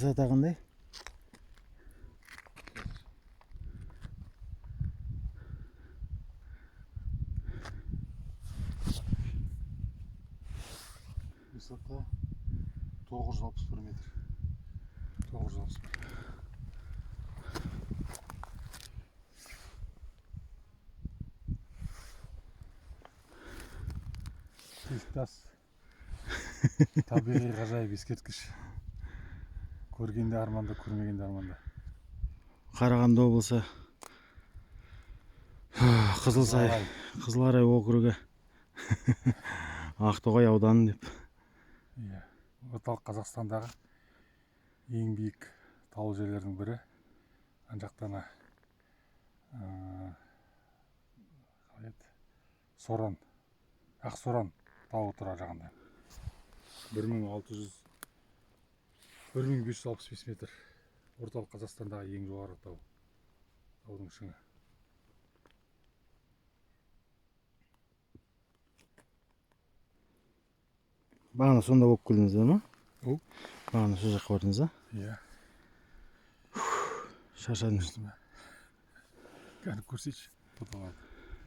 высота қандай? Высота 961 метр. 961. Тас. Табиғи ғажайып ескерткіш. Көргенде арманда, көрмегенде арманда. Қарағанды облысы Қызыларай округі Ақтоғай ауданы деп. Орталық Қазақстандағы ең биік таулы жерлердің бірі. Ан жақтан Соран, Ақсоран тауы тұр жағында. 1565 метр. Орталық Қазақстандағы ең жоғары тау. Таудың шыңы. Бағана сонда болып келдіңіз ма? Бағана сол жаққа бардыңыз ба? Иә. Шаршадым. Кәні көрсетші фотоларды.